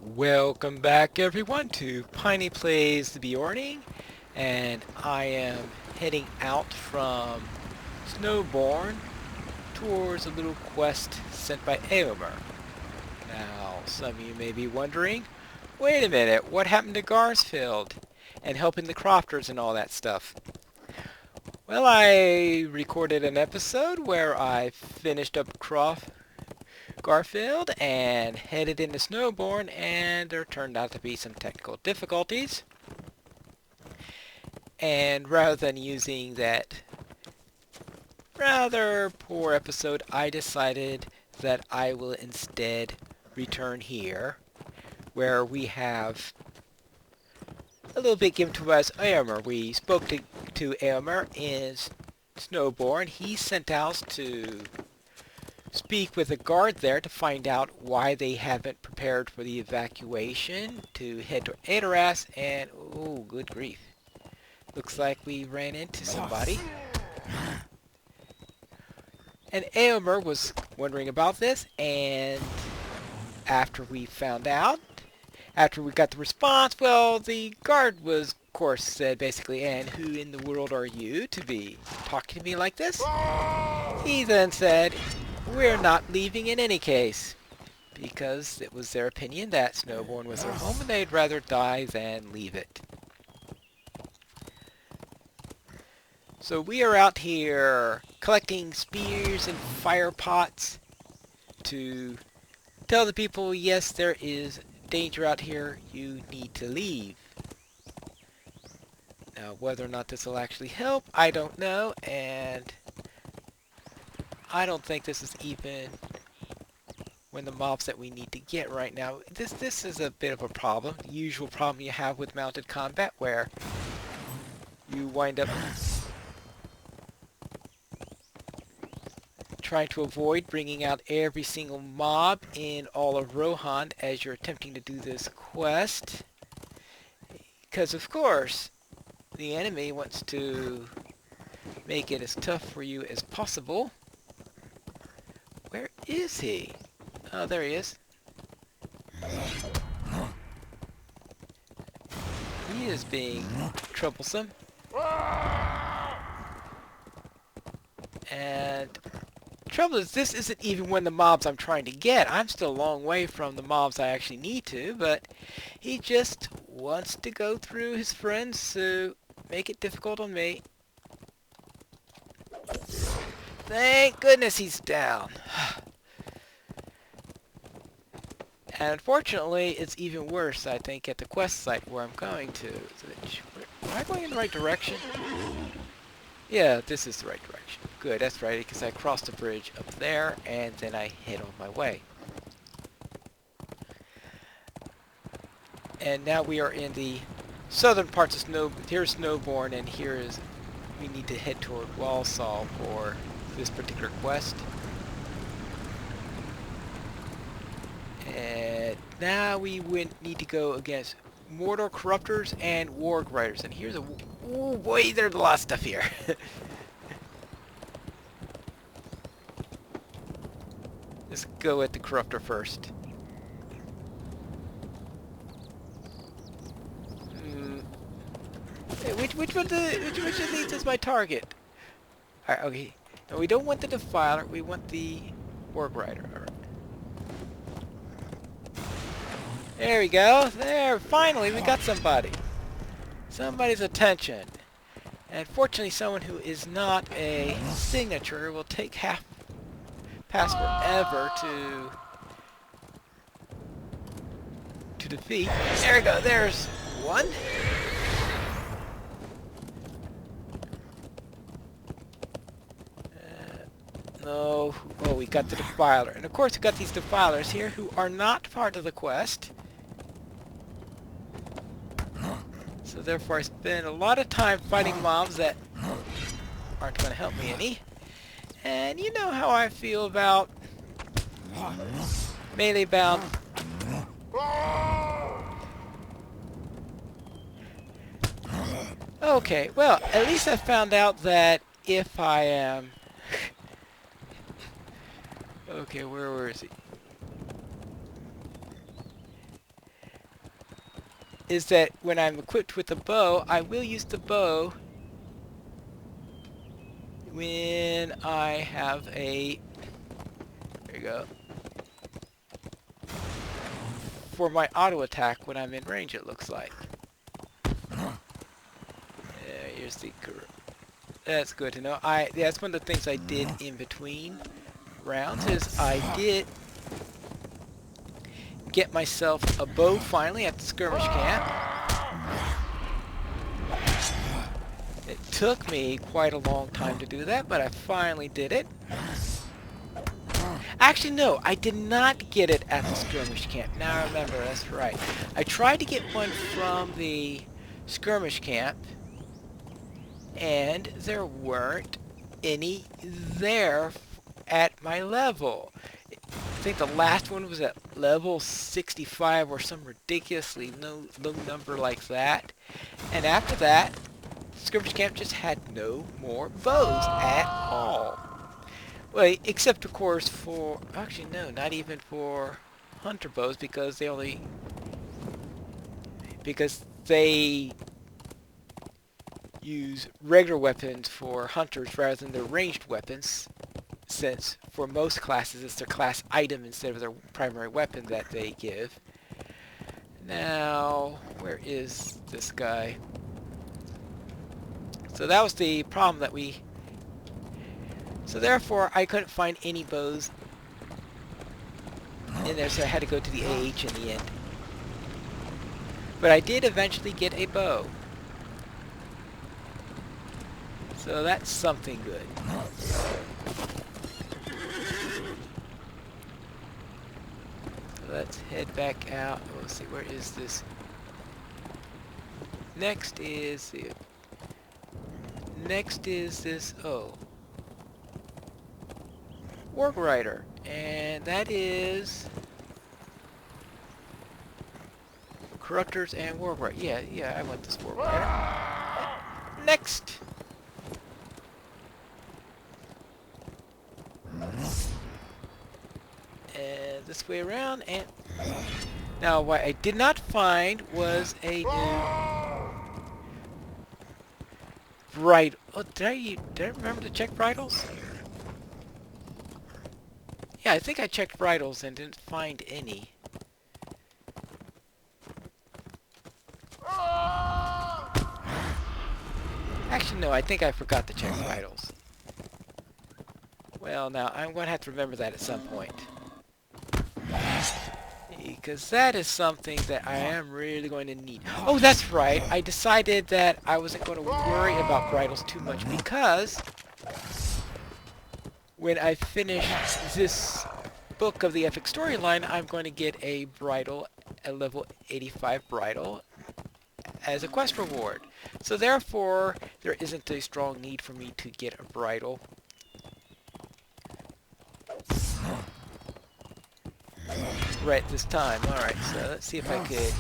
Welcome back everyone to Piney Plays the Beorning, and I am heading out from Snowborn towards a little quest sent by Aomer. Now, some of you may be wondering, wait a minute, what happened to Garsfield and helping the crofters and all that stuff? Well, I recorded an episode where I finished up Garfield and headed into Snowborn, and there turned out to be some technical difficulties. And rather than using that rather poor episode, I decided that I will instead return here, where we have a little bit given to us Aomer. We spoke to Aomer in Snowborn. He sent out to speak with a guard there to find out why they haven't prepared for the evacuation to head to Adoras, and oh, good grief. Looks like we ran into somebody. And Aomer was wondering about this, and after we found out, after we got the response, well, the guard was, of course, said basically, and who in the world are you to be talking to me like this? He then said, we're not leaving in any case, because it was their opinion that Snowborn was their home and they'd rather die than leave it. So we are out here collecting spears and fire pots to tell the people, yes, there is danger out here, you need to leave. Now, whether or not this will actually help, I don't know, and I don't think this is even one of the mobs that we need to get right now. This is a bit of a problem, the usual problem you have with mounted combat, where you wind up trying to avoid bringing out every single mob in all of Rohan as you're attempting to do this quest. Because, of course, the enemy wants to make it as tough for you as possible. Where is he? Oh, there he is. He is being troublesome. And trouble is, this isn't even one of the mobs I'm trying to get. I'm still a long way from the mobs I actually need to, but he just wants to go through his friends to make it difficult on me. Thank goodness he's down. And unfortunately, it's even worse, I think, at the quest site where I'm going to. Am I going in the right direction? Yeah, this is the right direction. Good, that's right, because I crossed the bridge up there, and then I head on my way. And now we are in the southern parts of here's Snowborn, and here is, we need to head toward Walsall for this particular quest. And now we need to go against Mordor Corruptors and Warg Riders. And here's a... Oh boy, there's a lot of stuff here. Let's go with the Corruptor first. Hey, which of these is my target? Alright, okay. No, we don't want the Defiler, we want the Warg Rider. Alright. There we go. There, finally we got somebody. Somebody's attention. And fortunately someone who is not a signature will take pass forever to defeat. There we go, there's one. No, oh, we got the Defiler. And of course we got these Defilers here who are not part of the quest. So therefore I spend a lot of time fighting mobs that aren't going to help me any. And you know how I feel about melee bound. Okay, well, at least I found out that if I am... Okay, where is he? is that when I'm equipped with the bow, I will use the bow when I have a... There you go. For my auto attack when I'm in range, it looks like. Here's the... That's good to know. That's one of the things I did in between rounds is I did get myself a bow finally at the skirmish camp. It took me quite a long time to do that, but I finally did it. Actually, no, I did not get it at the skirmish camp. Now I remember, that's right. I tried to get one from the skirmish camp, and there weren't any there at my level. I think the last one was at level 65 or some ridiculously low number like that. And after that, skirmish camp just had no more bows at all. Well, except of course for... Actually, no, not even for hunter bows because they only... Because they use regular weapons for hunters rather than their ranged weapons, since for most classes it's their class item instead of their primary weapon that they give. Now, where is this guy? So that was the problem that we... So therefore, I couldn't find any bows in there, so I had to go to the AH in the end. But I did eventually get a bow. So that's something good. So let's head back out. Let's see, where is this? Next is this, oh. Work Rider. And that is... Corruptors and Work Rider. Yeah, I want this Work Rider. Next! And this way around, and... Now, what I did not find was a new... Bridle. Oh, did I remember to check bridles? Yeah, I think I checked bridles and didn't find any. Actually, no, I think I forgot to check bridles. Well, now, I'm going to have to remember that at some point. Because that is something that I am really going to need. Oh, that's right. I decided that I wasn't going to worry about bridles too much because when I finish this book of the epic storyline, I'm going to get a bridle, a level 85 bridle, as a quest reward. So therefore, there isn't a strong need for me to get a bridle. Right this time. Alright, so let's see if I could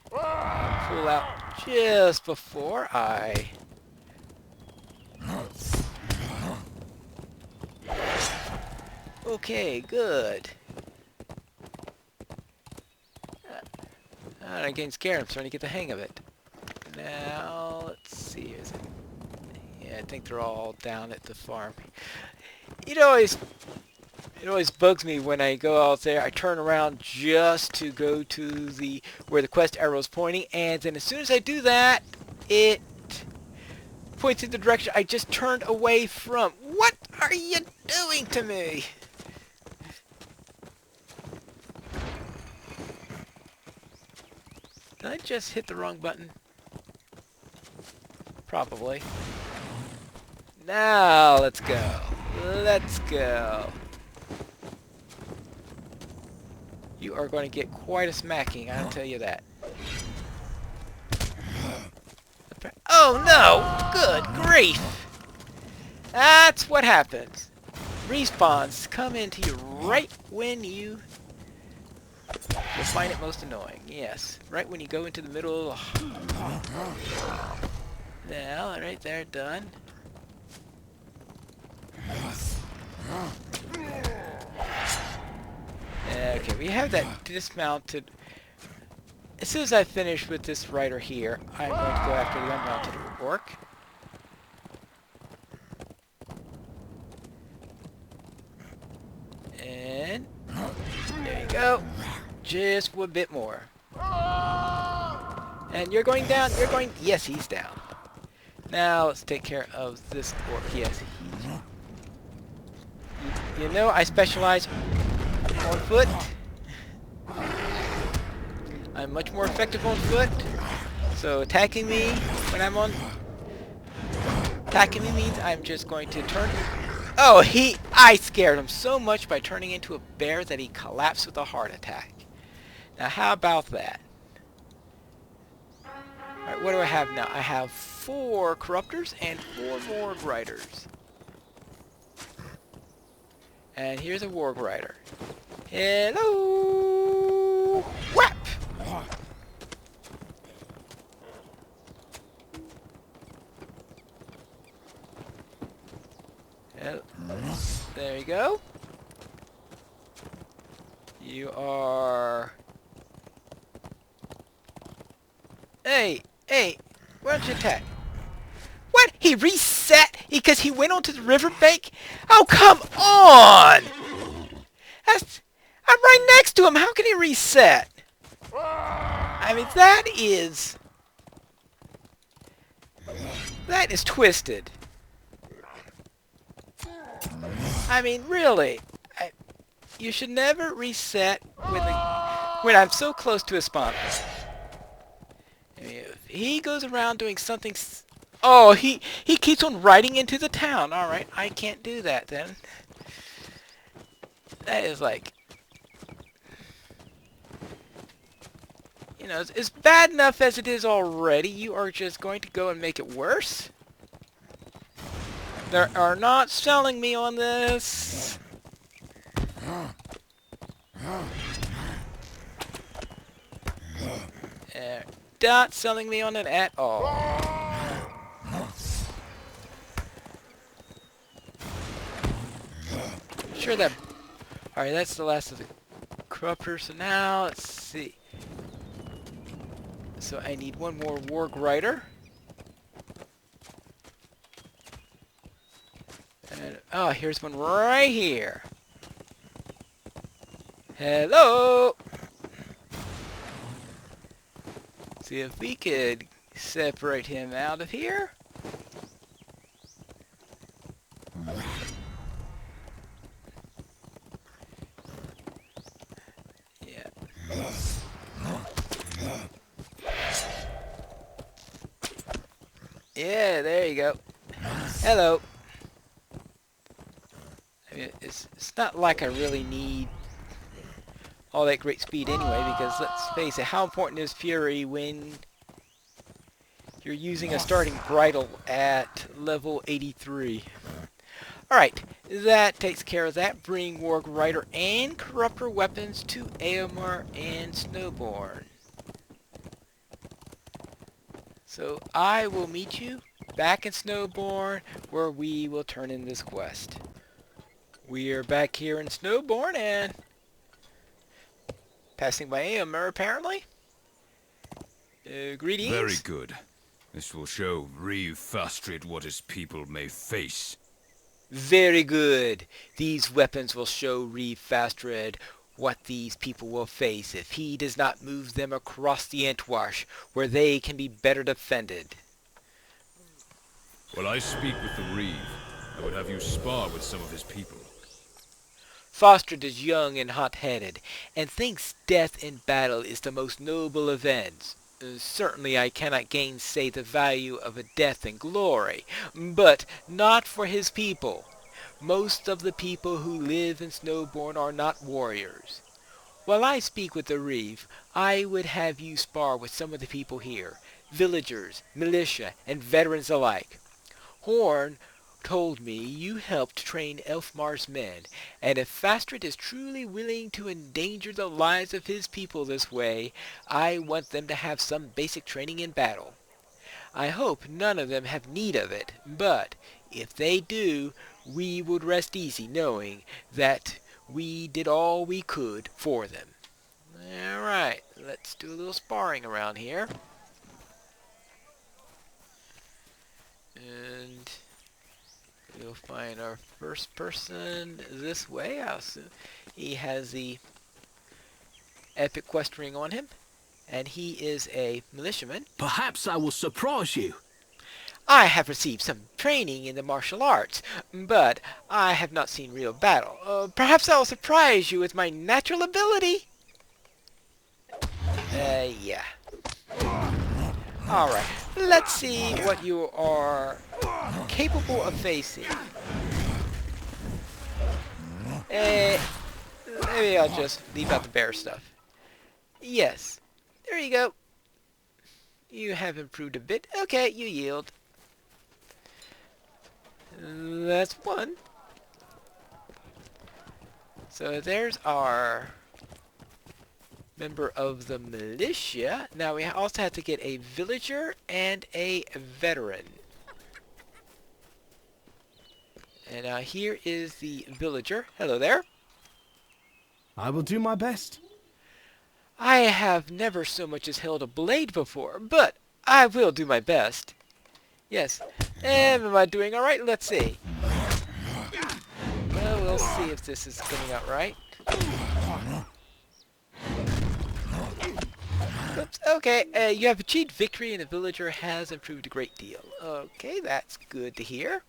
pull out just before I... Okay, good. I'm getting scared. I'm starting to get the hang of it. Now, let's see. Is it? Yeah, I think they're all down at the farm. It always bugs me when I go out there. I turn around just to go to the where the quest arrow is pointing, and then as soon as I do that, it points in the direction I just turned away from. What are you doing to me? Did I just hit the wrong button? Probably. Now, let's go. Let's go. You are going to get quite a smacking, I'll tell you that. Oh no! Good grief! That's what happens. Respawns come into you right when you'll find it most annoying. Yes, right when you go into the middle of... Now, right there, done. Okay, we have that dismounted as soon as I finish with this rider here, I'm going to go after the unmounted orc. And there you go. Just a bit more. And you're going down. You're going. Yes, he's down. Now let's take care of this orc. Yes, you know I specialize on foot. I'm much more effective on foot. So attacking me when I'm on... Attacking me means I'm just going to turn... Oh, I scared him so much by turning into a bear that he collapsed with a heart attack. Now how about that? Alright, what do I have now? I have 4 corruptors and 4 warg riders. And here's a warg rider. Hello! Whap! There you go. You are... Hey! Why don't you attack? What? He reset because he went onto the riverbank? Oh, come on! I'm right next to him. How can he reset? I mean, that is twisted. I mean, really. You should never reset when I'm so close to a spawn point. I mean, if he goes around doing something... Oh, he keeps on riding into the town. Alright, I can't do that then. That is like... You know, it's bad enough as it is already. You are just going to go and make it worse? They are not selling me on this. They're not selling me on it at all. Sure that... Alright, that's the last of the corruptors. So now, let's see. So I need one more warg rider. And, oh, here's one right here. Hello! See if we could separate him out of here. Yeah. Yeah, there you go. Hello. I mean, it's not like I really need all that great speed anyway, because let's face it, how important is Fury when you're using a starting bridle at level 83? Alright, that takes care of that. Bring Warg Rider and Corruptor weapons to Aomar and Snowborn. So I will meet you back in Snowborn, where we will turn in this quest. We are back here in Snowborn and passing by Aomar, apparently. Greetings. Very good. This will show Reeve Fastrid what his people may face. Very good. These weapons will show Reeve Fastrid what these people will face if he does not move them across the Entwash, where they can be better defended. While I speak with the Reeve, I would have you spar with some of his people. Fastrid is young and hot-headed, and thinks death in battle is the most noble event. Certainly I cannot gainsay the value of a death in glory, but not for his people. Most of the people who live in Snowborn are not warriors. While I speak with the Reeve, I would have you spar with some of the people here, villagers, militia, and veterans alike. Horn told me you helped train Elfmar's men, and if Fastrid is truly willing to endanger the lives of his people this way, I want them to have some basic training in battle. I hope none of them have need of it, but if they do, we would rest easy knowing that we did all we could for them. Alright, let's do a little sparring around here. And we'll find our first person this way. I'll assume he has the epic quest ring on him, and he is a militiaman. Perhaps I will surprise you. I have received some training in the martial arts, but I have not seen real battle. Perhaps I will surprise you with my natural ability. Yeah. Alright, let's see what you are capable of facing. Maybe I'll just leave out the bear stuff. Yes. There you go. You have improved a bit. Okay, you yield. That's one. So there's our member of the militia. Now we also have to get a villager and a veteran. And here is the villager. Hello there. I will do my best. I have never so much as held a blade before, but I will do my best. Yes. Am I doing alright? Let's see. Well, we'll see if this is coming out right. Oops. Okay, you have achieved victory and the villager has improved a great deal. Okay, that's good to hear.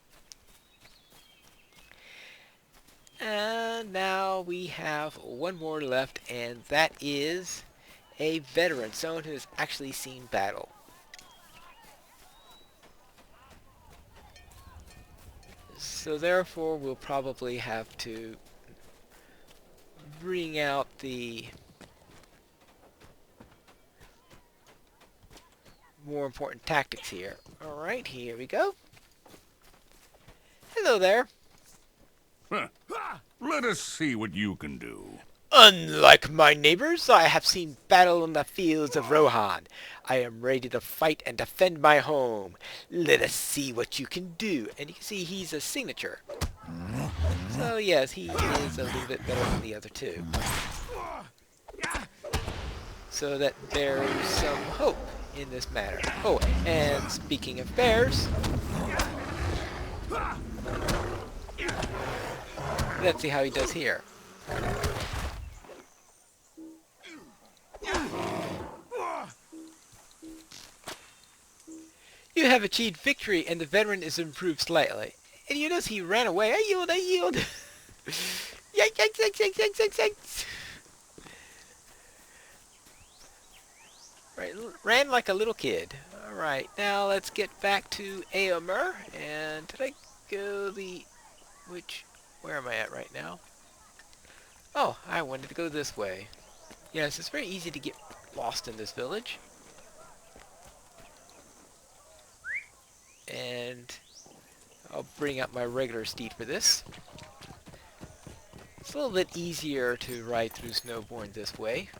And now we have one more left, and that is a veteran, someone who has actually seen battle. So therefore, we'll probably have to bring out the more important tactics here. Alright, here we go. Hello there. Let us see what you can do. Unlike my neighbors, I have seen battle in the fields of Rohan. I am ready to fight and defend my home. Let us see what you can do. And you can see he's a signature. So yes, he is a little bit better than the other two. So that there's some hope in this matter. Oh, and speaking of bears, let's see how he does here. You have achieved victory and the veteran is improved slightly. And you notice he ran away. I yield, I yield. Yank, yank, yank, yank, yank, yank, yank. Right, ran like a little kid. Alright, now let's get back to Aomer. And did I go the... where am I at right now? Oh, I wanted to go this way. Yes, it's very easy to get lost in this village. And I'll bring out my regular steed for this. It's a little bit easier to ride through Snowbourne this way.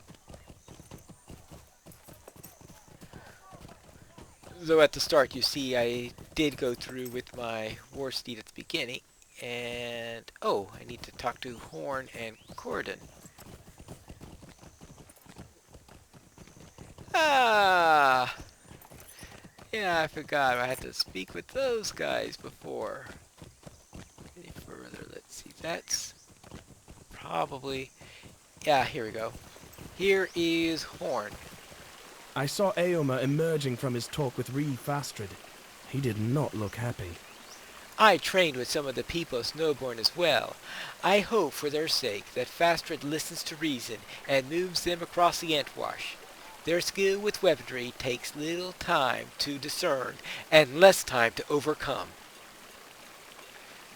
Though at the start you see I did go through with my war steed at the beginning. And, oh, I need to talk to Horn and Corden. Ah! Yeah, I forgot. I had to speak with those guys before. Any further? Let's see. That's probably... Yeah, here we go. Here is Horn. I saw Aomer emerging from his talk with Fastred. He did not look happy. I trained with some of the people of Snowbourne as well. I hope for their sake that Fastred listens to reason and moves them across the Entwash. Their skill with weaponry takes little time to discern and less time to overcome.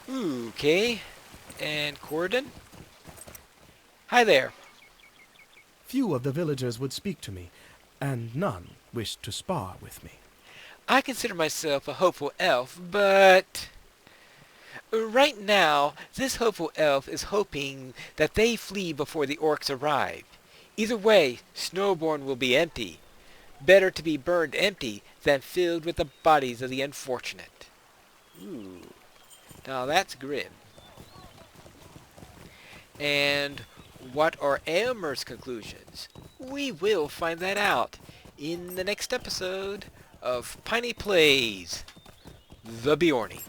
Okay. And Corden? Hi there. Few of the villagers would speak to me, and none wished to spar with me. I consider myself a hopeful elf, but... right now, this hopeful elf is hoping that they flee before the orcs arrive. Either way, Snowbourne will be empty. Better to be burned empty than filled with the bodies of the unfortunate. Ooh. Now that's grim. And what are Aomer's conclusions? We will find that out in the next episode of Piney Plays The Beorning.